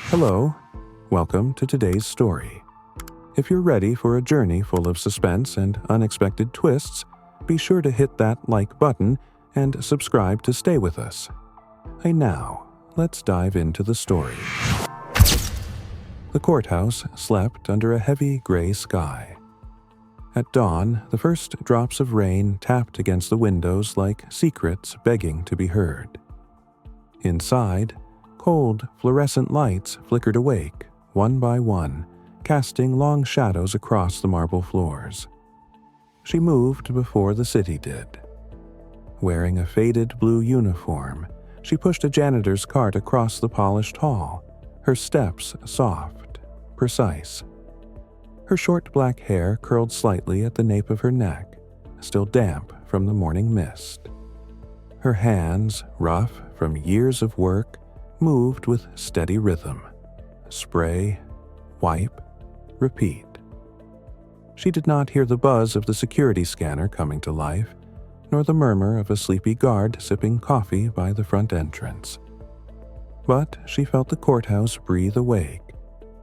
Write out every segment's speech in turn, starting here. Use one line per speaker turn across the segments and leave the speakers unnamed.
Hello, welcome to today's story. If you're ready for a journey full of suspense and unexpected twists, be sure to hit that like button and subscribe to stay with us. And now, let's dive into the story. The courthouse slept under a heavy gray sky. At dawn, the first drops of rain tapped against the windows like secrets begging to be heard. Inside, cold, fluorescent lights flickered awake, one by one, casting long shadows across the marble floors. She moved before the city did. Wearing a faded blue uniform, she pushed a janitor's cart across the polished hall, her steps soft, precise. Her short black hair curled slightly at the nape of her neck, still damp from the morning mist. Her hands, rough from years of work, moved with steady rhythm. Spray, wipe, repeat. She did not hear the buzz of the security scanner coming to life, nor the murmur of a sleepy guard sipping coffee by the front entrance. But she felt the courthouse breathe awake,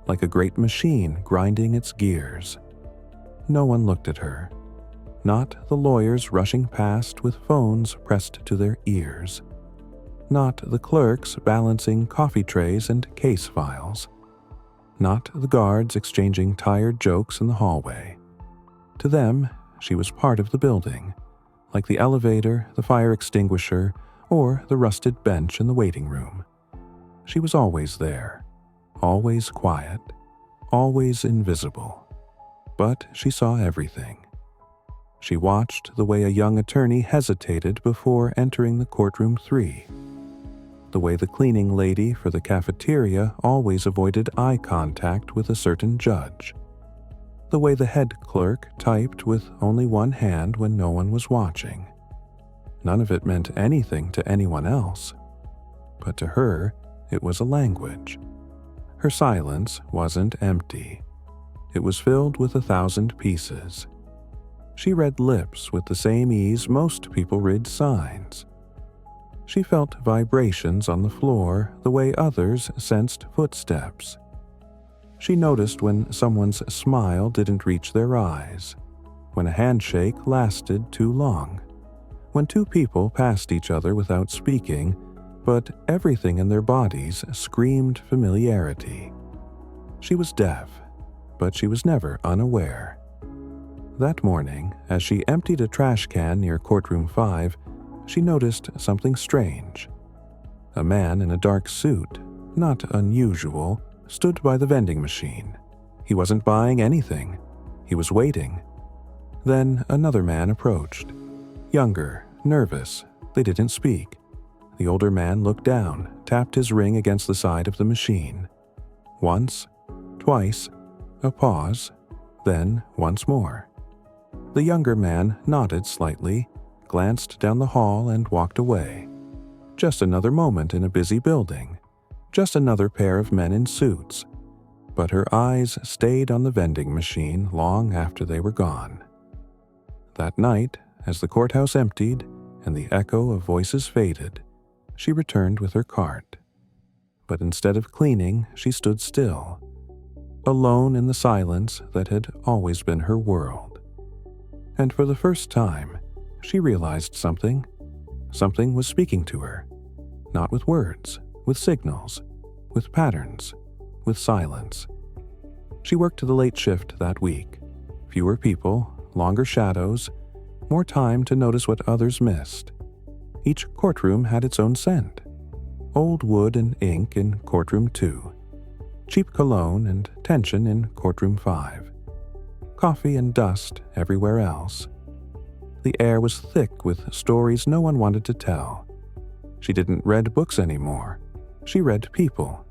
like a great machine grinding its gears. No one looked at her, not the lawyers rushing past with phones pressed to their ears, not the clerks balancing coffee trays and case files, not the guards exchanging tired jokes in the hallway. To them, she was part of the building, like the elevator, the fire extinguisher, or the rusted bench in the waiting room. She was always there, always quiet, always invisible. But she saw everything. She watched the way a young attorney hesitated before entering the courtroom 3. The way the cleaning lady for the cafeteria always avoided eye contact with a certain judge. The way the head clerk typed with only one hand when no one was watching. None of it meant anything to anyone else. But to her, it was a language. Her silence wasn't empty. It was filled with 1,000 pieces. She read lips with the same ease most people read signs. She felt vibrations on the floor the way others sensed footsteps. She noticed when someone's smile didn't reach their eyes, when a handshake lasted too long, when two people passed each other without speaking, but everything in their bodies screamed familiarity. She was deaf, but she was never unaware. That morning, as she emptied a trash can near courtroom 5, she noticed something strange. A man in a dark suit, not unusual, stood by the vending machine. He wasn't buying anything. He was waiting. Then another man approached. Younger, nervous, they didn't speak. The older man looked down, tapped his ring against the side of the machine. Once, twice, a pause, then once more. The younger man nodded slightly, glanced down the hall and walked away. Just another moment in a busy building. Just another pair of men in suits. But her eyes stayed on the vending machine long after they were gone. That night, as the courthouse emptied and the echo of voices faded, she returned with her cart. But instead of cleaning, she stood still, alone in the silence that had always been her world. And for the first time, she realized something. Something was speaking to her, not with words, with signals, with patterns, with silence. She worked the late shift that week. Fewer people, longer shadows, more time to notice what others missed. Each courtroom had its own scent. Old wood and ink in courtroom 2. Cheap cologne and tension in courtroom 5. Coffee and dust everywhere else. The air was thick with stories no one wanted to tell. She didn't read books anymore. She read people.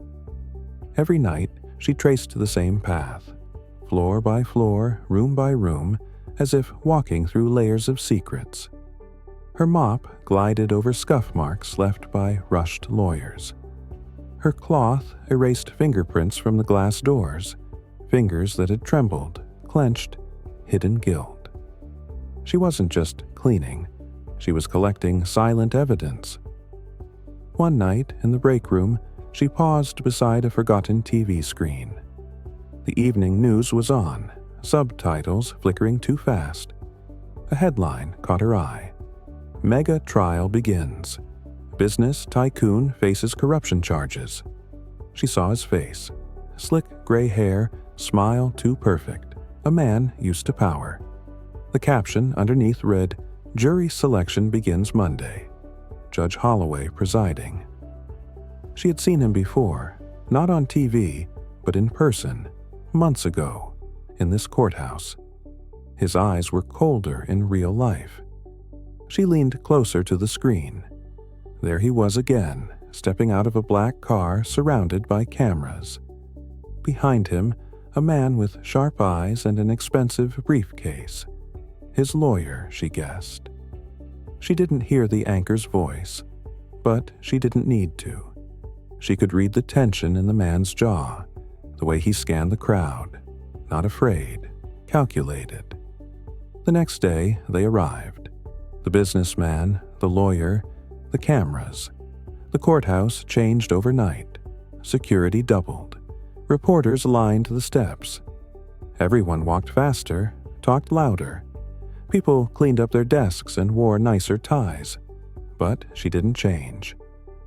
Every night, she traced the same path, floor by floor, room by room, as if walking through layers of secrets. Her mop glided over scuff marks left by rushed lawyers. Her cloth erased fingerprints from the glass doors, fingers that had trembled, clenched, hidden guilt. She wasn't just cleaning. She was collecting silent evidence. One night, in the break room, She paused beside a forgotten TV screen. The evening news was on, subtitles flickering too fast. A headline caught her eye. Mega trial begins. Business tycoon faces corruption charges. She saw his face. Slick gray hair, smile too perfect. A man used to power. The caption underneath read, "Jury selection begins Monday. Judge Holloway presiding." She had seen him before, not on TV, but in person, months ago, in this courthouse. His eyes were colder in real life. She leaned closer to the screen. There he was again, stepping out of a black car surrounded by cameras. Behind him, a man with sharp eyes and an expensive briefcase. His lawyer, she guessed. She didn't hear the anchor's voice, but she didn't need to. She could read the tension in the man's jaw, the way he scanned the crowd, not afraid, calculated. The next day, they arrived. The businessman, the lawyer, the cameras. The courthouse changed overnight. Security doubled. Reporters lined the steps. Everyone walked faster, talked louder. People cleaned up their desks and wore nicer ties. But she didn't change.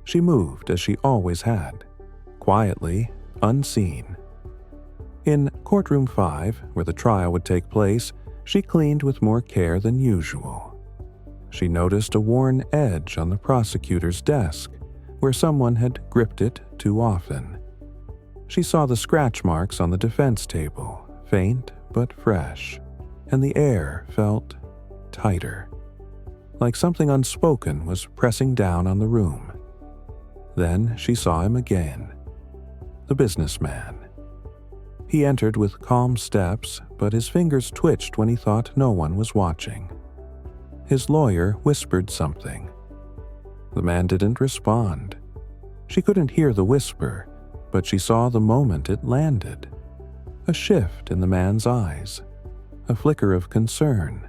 She moved as she always had, quietly, unseen. In courtroom 5, where the trial would take place, she cleaned with more care than usual. She noticed a worn edge on the prosecutor's desk, where someone had gripped it too often. She saw the scratch marks on the defense table, faint but fresh, and the air felt tighter, like something unspoken was pressing down on the room. Then she saw him again, the businessman. He entered with calm steps, but his fingers twitched when he thought no one was watching. His lawyer whispered something. The man didn't respond. She couldn't hear the whisper, but she saw the moment it landed. A shift in the man's eyes, a flicker of concern.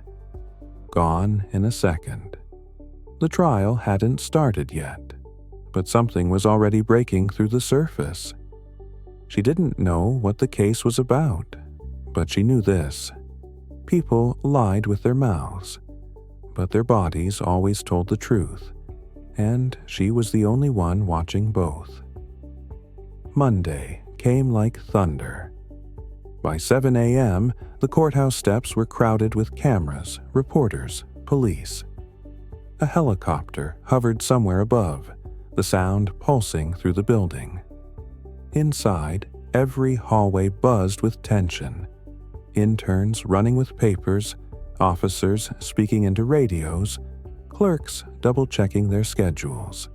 Gone in a second. The trial hadn't started yet, but something was already breaking through the surface. She didn't know what the case was about, but she knew this. People lied with their mouths, but their bodies always told the truth, and she was the only one watching both. Monday came like thunder. By 7 a.m., the courthouse steps were crowded with cameras, reporters, police. A helicopter hovered somewhere above, the sound pulsing through the building. Inside, every hallway buzzed with tension. Interns running with papers, officers speaking into radios, clerks double-checking their schedules.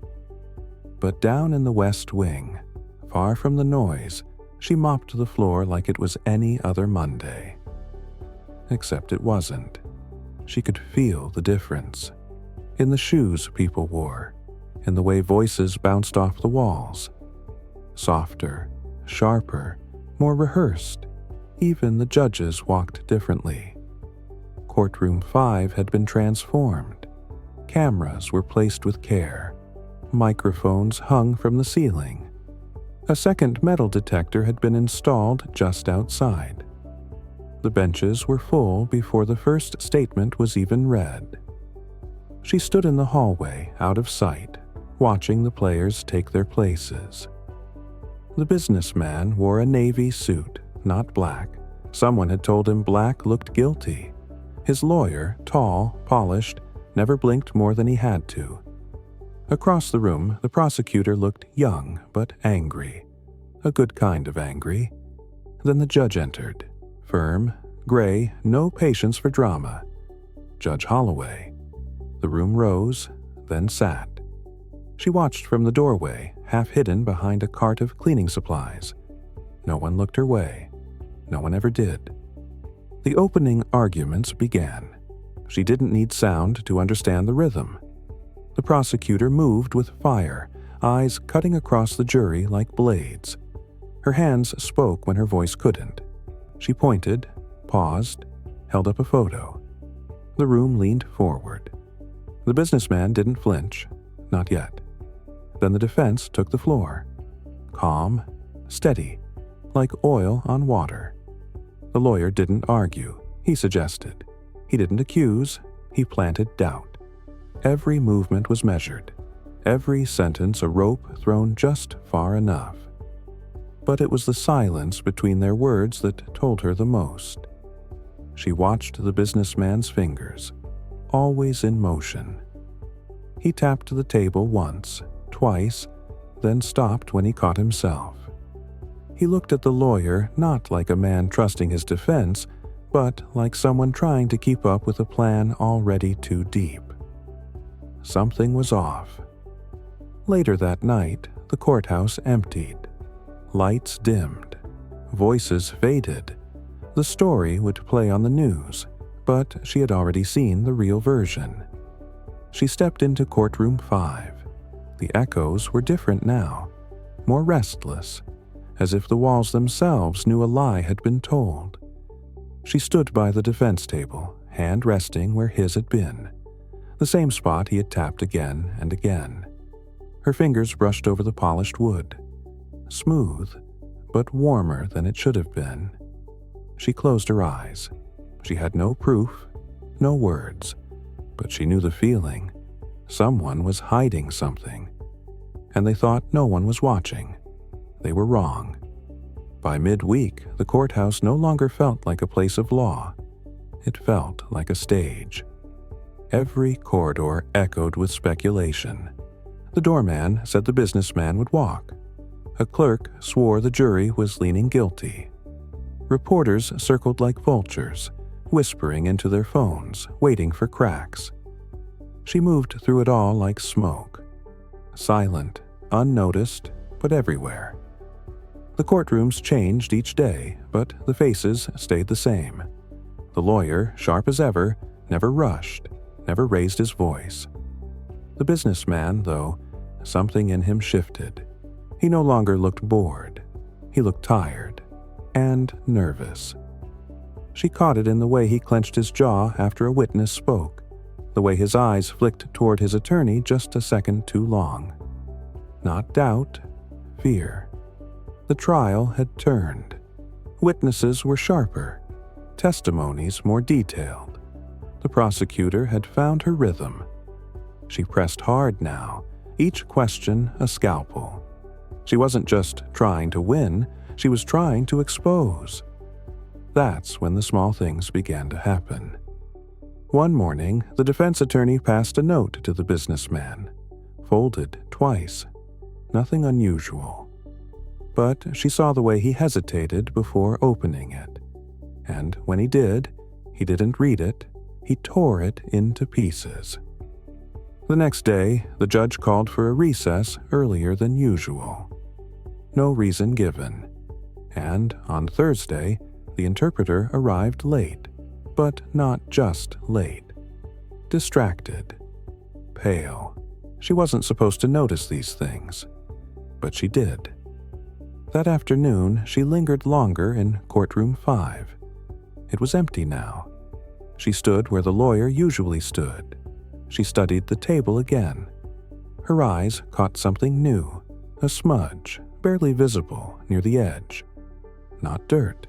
But down in the West Wing, far from the noise, she mopped the floor like it was any other Monday. Except it wasn't. She could feel the difference. In the shoes people wore, in the way voices bounced off the walls. Softer, sharper, more rehearsed. Even the judges walked differently. Courtroom 5 had been transformed. Cameras were placed with care. Microphones hung from the ceiling. A second metal detector had been installed just outside. The benches were full before the first statement was even read. She stood in the hallway, out of sight, watching the players take their places. The businessman wore a navy suit, not black. Someone had told him black looked guilty. His lawyer, tall, polished, never blinked more than he had to. Across the room, the prosecutor looked young but angry. A good kind of angry. Then the judge entered. Firm, gray, no patience for drama. Judge Holloway. The room rose, then sat. She watched from the doorway, half hidden behind a cart of cleaning supplies. No one looked her way. No one ever did. The opening arguments began. She didn't need sound to understand the rhythm. The prosecutor moved with fire, eyes cutting across the jury like blades. Her hands spoke when her voice couldn't. She pointed, paused, held up a photo. The room leaned forward. The businessman didn't flinch, not yet. Then the defense took the floor. calm, steady, like oil on water. The lawyer didn't argue, he suggested. He didn't accuse, he planted doubt. Every movement was measured, every sentence a rope thrown just far enough. But it was the silence between their words that told her the most. She watched the businessman's fingers, always in motion. He tapped the table once, twice, then stopped when he caught himself. He looked at the lawyer not like a man trusting his defense, but like someone trying to keep up with a plan already too deep. Something was off. Later that night, the courthouse emptied. Lights dimmed. Voices faded. The story would play on the news, but she had already seen the real version. She stepped into courtroom 5. The echoes were different now, more restless, as if the walls themselves knew a lie had been told. She stood by the defense table, hand resting where his had been, the same spot he had tapped again and again. Her fingers brushed over the polished wood, smooth, but warmer than it should have been. She closed her eyes. She had no proof, no words, but she knew the feeling. Someone was hiding something, and they thought no one was watching. They were wrong. By midweek, the courthouse no longer felt like a place of law. It felt like a stage. Every corridor echoed with speculation. The doorman said the businessman would walk. A clerk swore the jury was leaning guilty. Reporters circled like vultures, whispering into their phones, waiting for cracks. She moved through it all like smoke. Silent, unnoticed, but everywhere. The courtrooms changed each day, but the faces stayed the same. The lawyer, sharp as ever, never rushed, never raised his voice. The businessman, though, something in him shifted. He no longer looked bored. He looked tired and nervous. She caught it in the way he clenched his jaw after a witness spoke, the way his eyes flicked toward his attorney just a second too long. Not doubt, fear. The trial had turned. Witnesses were sharper, testimonies more detailed. The prosecutor had found her rhythm. She pressed hard now, each question a scalpel. She wasn't just trying to win, she was trying to expose. That's when the small things began to happen. One morning, the defense attorney passed a note to the businessman, folded twice. Nothing unusual. But she saw the way he hesitated before opening it. And when he did, he didn't read it, he tore it into pieces. The next day, the judge called for a recess earlier than usual. No reason given. And on Thursday, the interpreter arrived late, but not just late. Distracted. Pale. She wasn't supposed to notice these things, but she did. That afternoon, she lingered longer in courtroom 5. It was empty now. She stood where the lawyer usually stood. She studied the table again. Her eyes caught something new, a smudge, barely visible near the edge. Not dirt.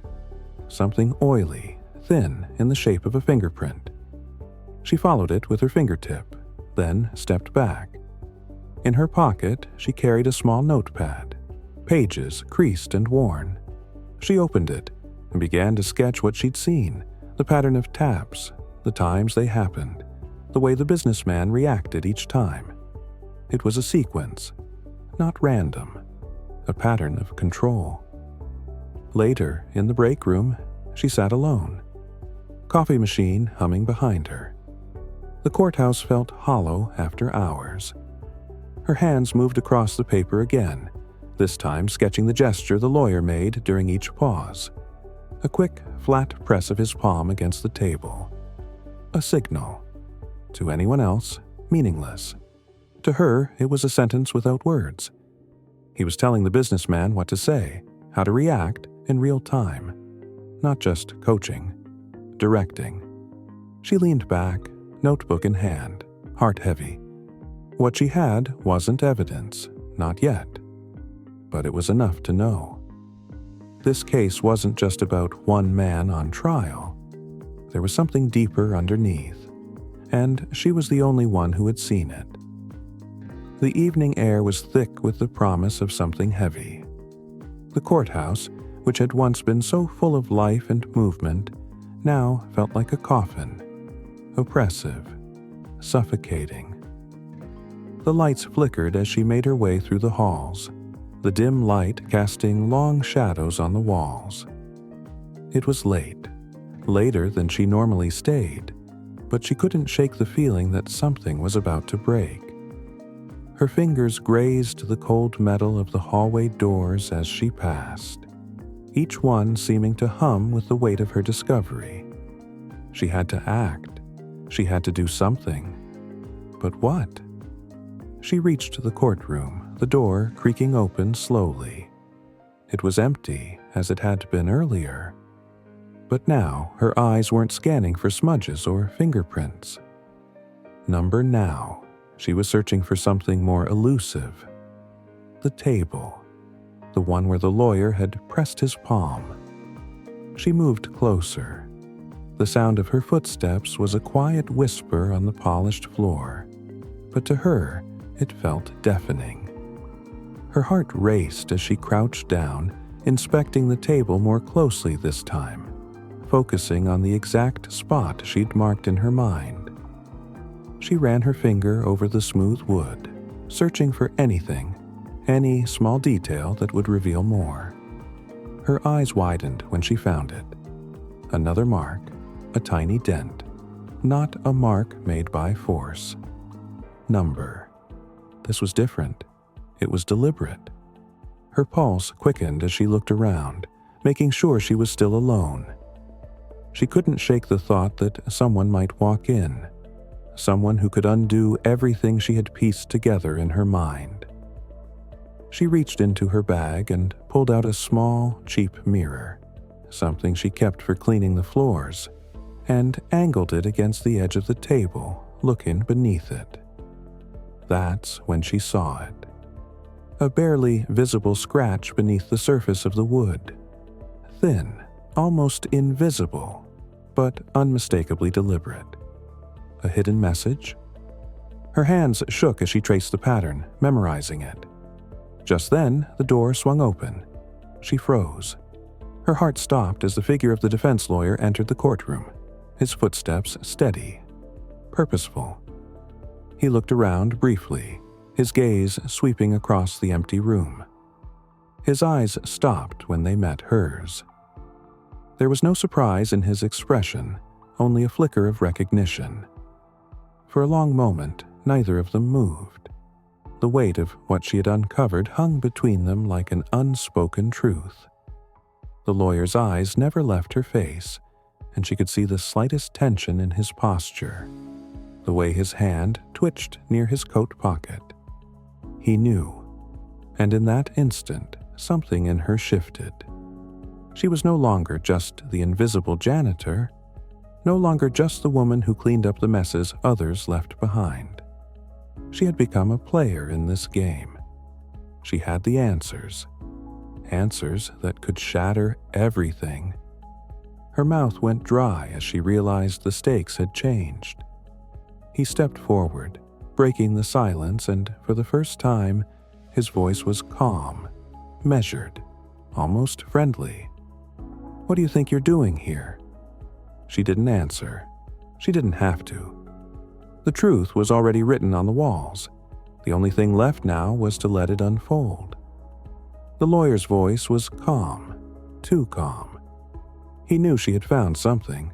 Something oily, thin in the shape of a fingerprint. She followed it with her fingertip, then stepped back. In her pocket, she carried a small notepad, pages creased and worn. She opened it and began to sketch what she'd seen, the pattern of taps, the times they happened, the way the businessman reacted each time. It was a sequence, not random, a pattern of control. Later, in the break room, she sat alone, coffee machine humming behind her. The courthouse felt hollow after hours. Her hands moved across the paper again, this time sketching the gesture the lawyer made during each pause. A quick, flat press of his palm against the table. A signal. To anyone else, meaningless. To her, it was a sentence without words. He was telling the businessman what to say, how to react in real time. Not just coaching, directing. She leaned back, notebook in hand, heart heavy. What she had wasn't evidence, not yet. but it was enough to know. This case wasn't just about one man on trial. There was something deeper underneath, and she was the only one who had seen it. The evening air was thick with the promise of something heavy. The courthouse, which had once been so full of life and movement, now felt like a coffin, oppressive, suffocating. The lights flickered as she made her way through the halls, the dim light casting long shadows on the walls. It was late, later than she normally stayed, but she couldn't shake the feeling that something was about to break. Her fingers grazed the cold metal of the hallway doors as she passed, each one seeming to hum with the weight of her discovery. She had to act. She had to do something. But what? She reached the courtroom, the door creaking open slowly. It was empty, as it had been earlier. But now her eyes weren't scanning for smudges or fingerprints. Number now. She was searching for something more elusive. The table. The one where the lawyer had pressed his palm. She moved closer. The sound of her footsteps was a quiet whisper on the polished floor, but to her it felt deafening. Her heart raced as she crouched down, inspecting the table more closely this time, focusing on the exact spot she'd marked in her mind. She ran her finger over the smooth wood, searching for anything, any small detail that would reveal more. Her eyes widened when she found it. Another mark, a tiny dent, not a mark made by force. Number. This was different. It was deliberate. Her pulse quickened as she looked around, making sure she was still alone. She couldn't shake the thought that someone might walk in, someone who could undo everything she had pieced together in her mind. She reached into her bag and pulled out a small, cheap mirror, something she kept for cleaning the floors, and angled it against the edge of the table, looking beneath it. That's when she saw it. A barely visible scratch beneath the surface of the wood. Thin, almost invisible, but unmistakably deliberate. A hidden message? Her hands shook as she traced the pattern, memorizing it. Just then, the door swung open. She froze. Her heart stopped as the figure of the defense lawyer entered the courtroom, his footsteps steady, purposeful. He looked around briefly, his gaze sweeping across the empty room. His eyes stopped when they met hers. There was no surprise in his expression, only a flicker of recognition. For a long moment, neither of them moved. The weight of what she had uncovered hung between them like an unspoken truth. The lawyer's eyes never left her face, and she could see the slightest tension in his posture, the way his hand twitched near his coat pocket. He knew, and in that instant, something in her shifted. She was no longer just the invisible janitor, no longer just the woman who cleaned up the messes others left behind. She had become a player in this game. She had the answers, answers that could shatter everything. Her mouth went dry as she realized the stakes had changed. He stepped forward, breaking the silence, and for the first time, his voice was calm, measured, almost friendly. "What do you think you're doing here?" She didn't answer. She didn't have to. The truth was already written on the walls. The only thing left now was to let it unfold. The lawyer's voice was calm, too calm. He knew she had found something.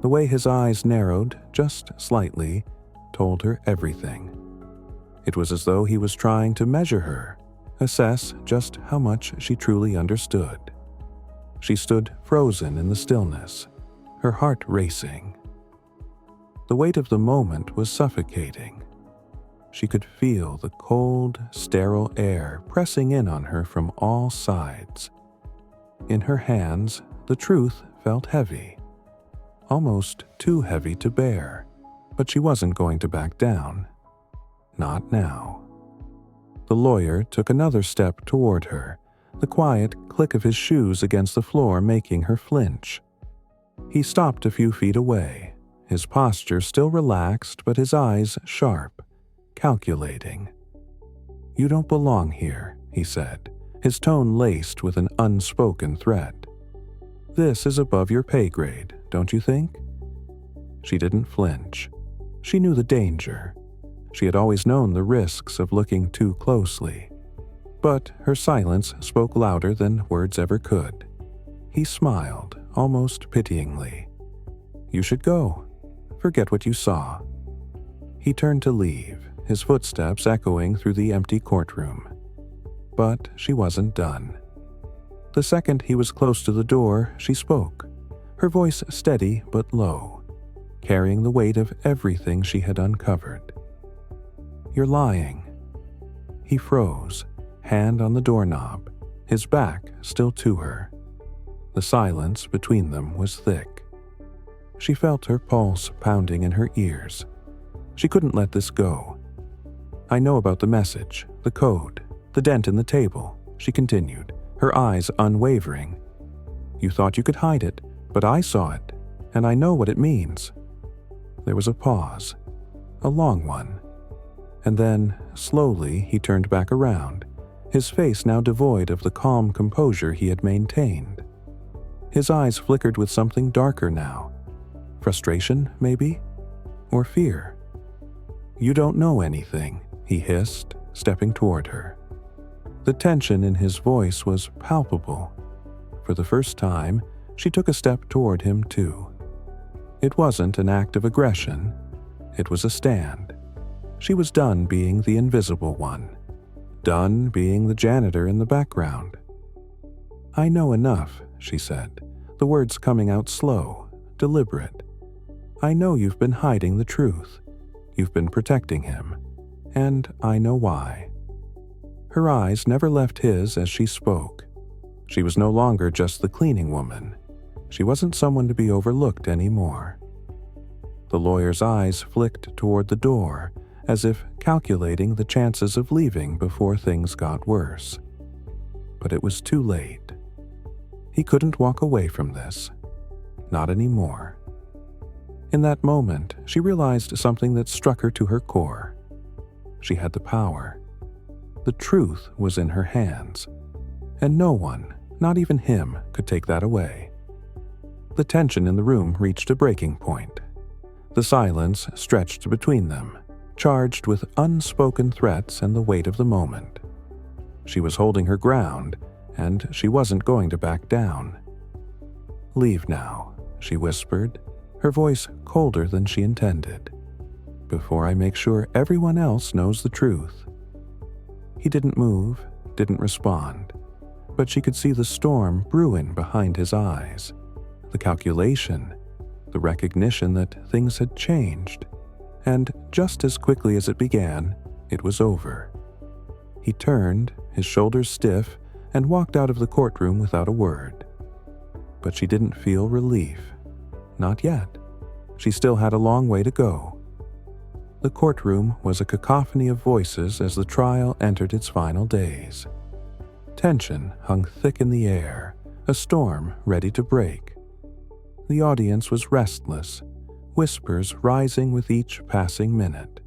The way his eyes narrowed, just slightly, told her everything. It was as though he was trying to measure her, assess just how much she truly understood. She stood frozen in the stillness, her heart racing. The weight of the moment was suffocating. She could feel the cold, sterile air pressing in on her from all sides. In her hands, the truth felt heavy, almost too heavy to bear, but she wasn't going to back down. Not now. The lawyer took another step toward her, the quiet click of his shoes against the floor making her flinch. He stopped a few feet away, his posture still relaxed but his eyes sharp, calculating. "You don't belong here," he said, his tone laced with an unspoken threat. "This is above your pay grade, don't you think?" She didn't flinch. She knew the danger. She had always known the risks of looking too closely. But her silence spoke louder than words ever could. He smiled, almost pityingly. "You should go. Forget what you saw." He turned to leave, his footsteps echoing through the empty courtroom. But she wasn't done. The second he was close to the door, she spoke, her voice steady but low, carrying the weight of everything she had uncovered. "You're lying." He froze, hand on the doorknob, his back still to her. The silence between them was thick. She felt her pulse pounding in her ears. She couldn't let this go. "I know about the message, the code, the dent in the table," she continued, her eyes unwavering. "You thought you could hide it, but I saw it, and I know what it means." There was a pause, a long one. And then, slowly, he turned back around, his face now devoid of the calm composure he had maintained. His eyes flickered with something darker now. Frustration, maybe? Or fear? "You don't know anything," he hissed, stepping toward her. The tension in his voice was palpable. For the first time, she took a step toward him too. It wasn't an act of aggression. It was a stand. She was done being the invisible one. Done being the janitor in the background. "I know enough," she said, the words coming out slow, deliberate. "I know you've been hiding the truth. You've been protecting him. And I know why." Her eyes never left his as she spoke. She was no longer just the cleaning woman. She wasn't someone to be overlooked anymore. The lawyer's eyes flicked toward the door, as if calculating the chances of leaving before things got worse. But it was too late. He couldn't walk away from this. Not anymore. In that moment, she realized something that struck her to her core. She had the power. The truth was in her hands, and no one, not even him, could take that away. The tension in the room reached a breaking point. The silence stretched between them, charged with unspoken threats and the weight of the moment. She was holding her ground, and she wasn't going to back down. "Leave now," she whispered, her voice colder than she intended, "before I make sure everyone else knows the truth." He didn't move, didn't respond, but she could see the storm brewing behind his eyes, the calculation, the recognition that things had changed, and just as quickly as it began, it was over. He turned, his shoulders stiff, and walked out of the courtroom without a word. But she didn't feel relief. Not yet. She still had a long way to go. The courtroom was a cacophony of voices as the trial entered its final days. Tension hung thick in the air, a storm ready to break. The audience was restless, whispers rising with each passing minute.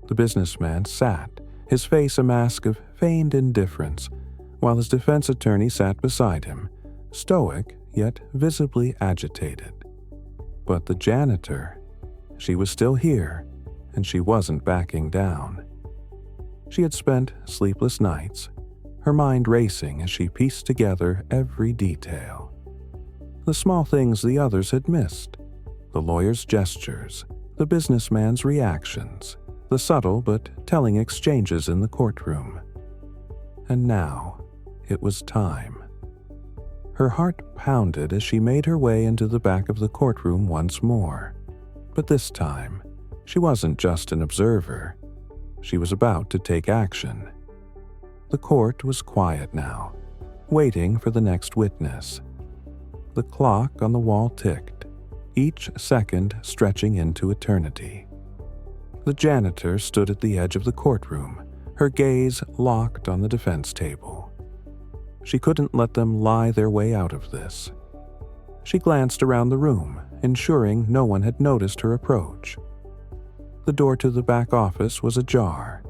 The businessman sat, his face a mask of feigned indifference, while his defense attorney sat beside him, stoic yet visibly agitated. But the janitor, she was still here, and she wasn't backing down. She had spent sleepless nights, her mind racing as she pieced together every detail. The small things the others had missed, the lawyer's gestures, the businessman's reactions, the subtle but telling exchanges in the courtroom. And now, it was time. Her heart pounded as she made her way into the back of the courtroom once more. But this time, she wasn't just an observer. She was about to take action. The court was quiet now, waiting for the next witness. The clock on the wall ticked, each second stretching into eternity. The janitor stood at the edge of the courtroom, her gaze locked on the defense table. She couldn't let them lie their way out of this. She glanced around the room, ensuring no one had noticed her approach. The door to the back office was ajar.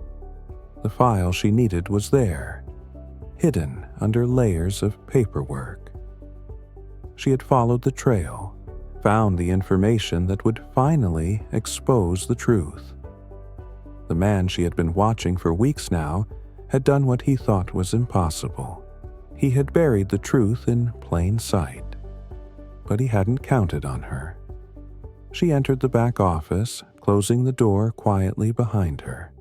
The file she needed was there, hidden under layers of paperwork. She had followed the trail, found the information that would finally expose the truth. The man she had been watching for weeks now had done what he thought was impossible. He had buried the truth in plain sight. But he hadn't counted on her. She entered the back office, closing the door quietly behind her.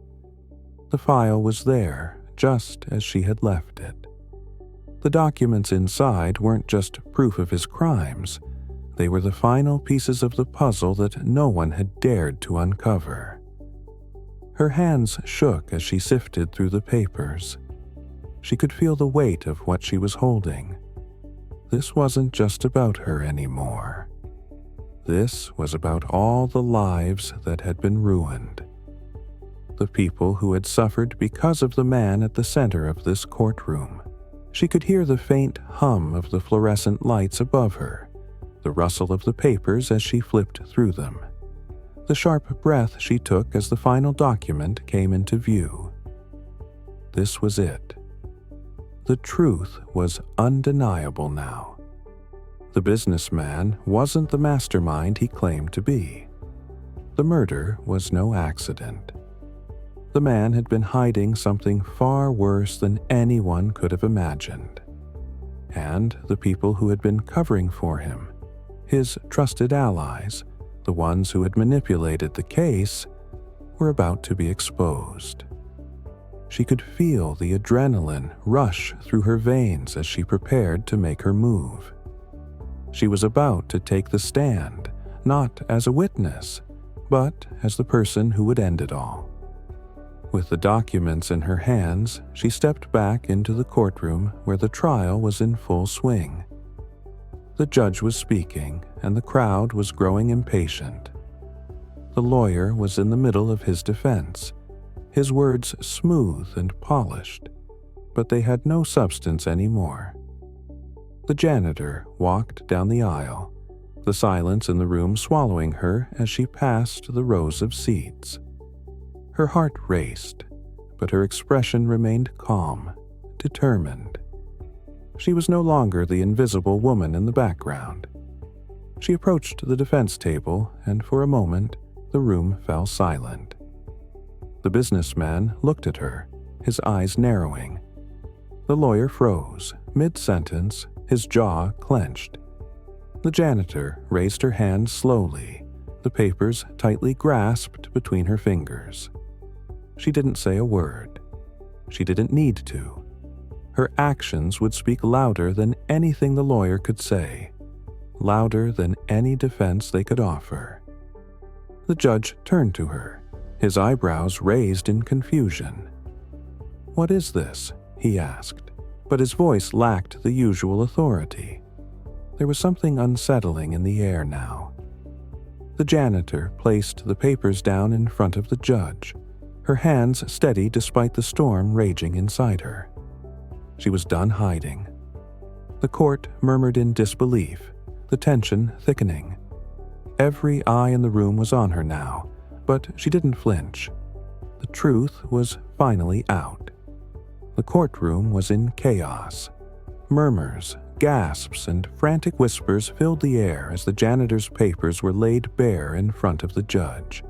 The file was there, just as she had left it. The documents inside weren't just proof of his crimes. They were the final pieces of the puzzle that no one had dared to uncover. Her hands shook as she sifted through the papers. She could feel the weight of what she was holding. This wasn't just about her anymore. This was about all the lives that had been ruined. The people who had suffered because of the man at the center of this courtroom. She could hear the faint hum of the fluorescent lights above her, the rustle of the papers as she flipped through them, the sharp breath she took as the final document came into view. This was it. The truth was undeniable now. The businessman wasn't the mastermind he claimed to be. The murder was no accident. The man had been hiding something far worse than anyone could have imagined. And the people who had been covering for him, his trusted allies, the ones who had manipulated the case, were about to be exposed. She could feel the adrenaline rush through her veins as she prepared to make her move. She was about to take the stand, not as a witness, but as the person who would end it all. With the documents in her hands, she stepped back into the courtroom where the trial was in full swing. The judge was speaking, and the crowd was growing impatient. The lawyer was in the middle of his defense, his words smooth and polished, but they had no substance anymore. The janitor walked down the aisle, the silence in the room swallowing her as she passed the rows of seats. Her heart raced, but her expression remained calm, determined. She was no longer the invisible woman in the background. She approached the defense table, and for a moment, the room fell silent. The businessman looked at her, his eyes narrowing. The lawyer froze, mid-sentence, his jaw clenched. The janitor raised her hand slowly, the papers tightly grasped between her fingers. She didn't say a word. She didn't need to. Her actions would speak louder than anything the lawyer could say, louder than any defense they could offer. The judge turned to her, his eyebrows raised in confusion. "What is this?" he asked, but his voice lacked the usual authority. There was something unsettling in the air now. The janitor placed the papers down in front of the judge, her hands steady despite the storm raging inside her. She was done hiding. The court murmured in disbelief, the tension thickening. Every eye in the room was on her now, but she didn't flinch. The truth was finally out. The courtroom was in chaos. Murmurs, gasps, and frantic whispers filled the air as the janitor's papers were laid bare in front of the judge.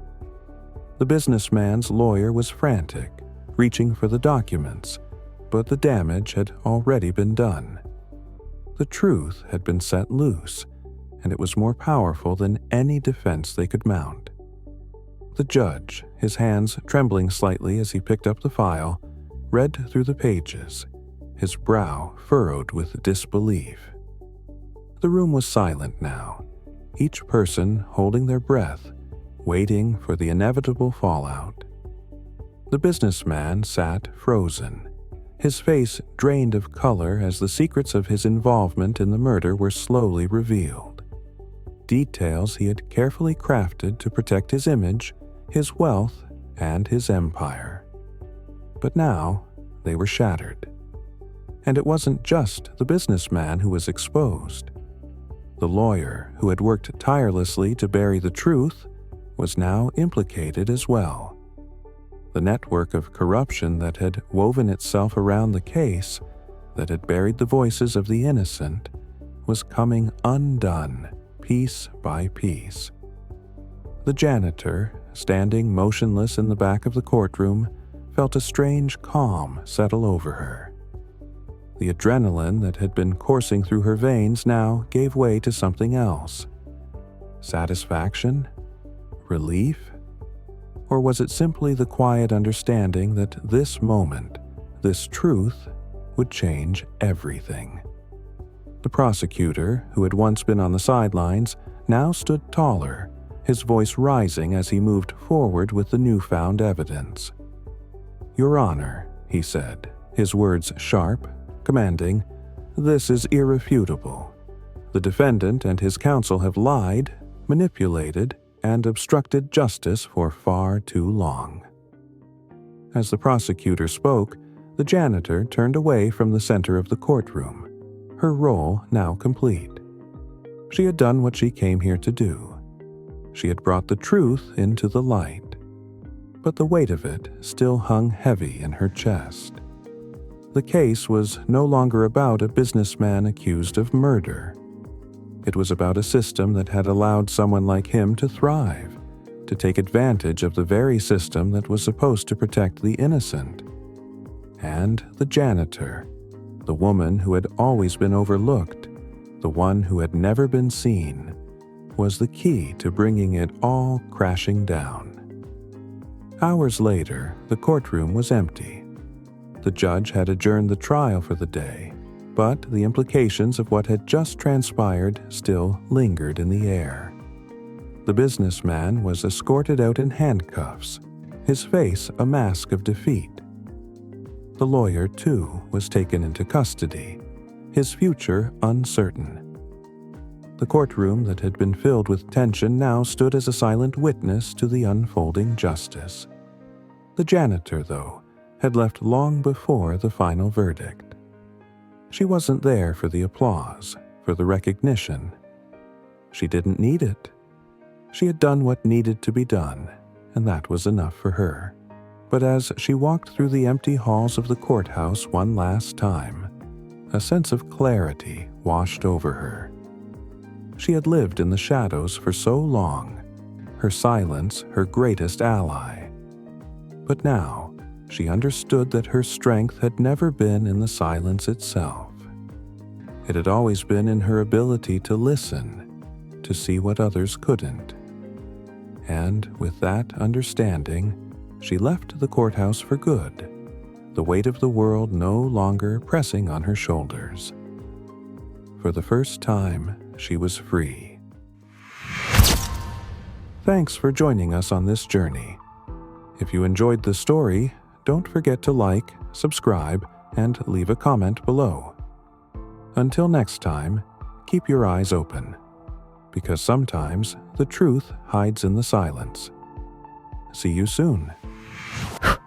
The businessman's lawyer was frantic, reaching for the documents, but the damage had already been done. The truth had been set loose, and it was more powerful than any defense they could mount. The judge, his hands trembling slightly as he picked up the file, read through the pages, his brow furrowed with disbelief. The room was silent now, each person holding their breath, waiting for the inevitable fallout. The businessman sat frozen, his face drained of color as the secrets of his involvement in the murder were slowly revealed. Details he had carefully crafted to protect his image, his wealth, and his empire. But now they were shattered. And it wasn't just the businessman who was exposed. The lawyer who had worked tirelessly to bury the truth was now implicated as well. The network of corruption that had woven itself around the case, that had buried the voices of the innocent, was coming undone piece by piece. The janitor, standing motionless in the back of the courtroom, felt a strange calm settle over her. The adrenaline that had been coursing through her veins now gave way to something else. Satisfaction? Relief? Or was it simply the quiet understanding that this moment, this truth, would change everything? The prosecutor, who had once been on the sidelines, now stood taller, his voice rising as he moved forward with the newfound evidence. "Your Honor," he said, his words sharp, commanding, "this is irrefutable. The defendant and his counsel have lied, manipulated, and obstructed justice for far too long." As the prosecutor spoke, the janitor turned away from the center of the courtroom, her role now complete. She had done what she came here to do. She had brought the truth into the light, but the weight of it still hung heavy in her chest. The case was no longer about a businessman accused of murder. It was about a system that had allowed someone like him to thrive, to take advantage of the very system that was supposed to protect the innocent. And the janitor, the woman who had always been overlooked, the one who had never been seen, was the key to bringing it all crashing down. Hours later, the courtroom was empty. The judge had adjourned the trial for the day, but the implications of what had just transpired still lingered in the air. The businessman was escorted out in handcuffs, his face a mask of defeat. The lawyer, too, was taken into custody, his future uncertain. The courtroom that had been filled with tension now stood as a silent witness to the unfolding justice. The janitor, though, had left long before the final verdict. She wasn't there for the applause, for the recognition. She didn't need it. She had done what needed to be done, and that was enough for her. But as she walked through the empty halls of the courthouse one last time, a sense of clarity washed over her. She had lived in the shadows for so long, her silence her greatest ally. But now, she understood that her strength had never been in the silence itself. It had always been in her ability to listen, to see what others couldn't. And with that understanding, she left the courthouse for good, the weight of the world no longer pressing on her shoulders. For the first time, she was free. Thanks for joining us on this journey. If you enjoyed the story, don't forget to like, subscribe, and leave a comment below. Until next time, keep your eyes open, because sometimes the truth hides in the silence. See you soon.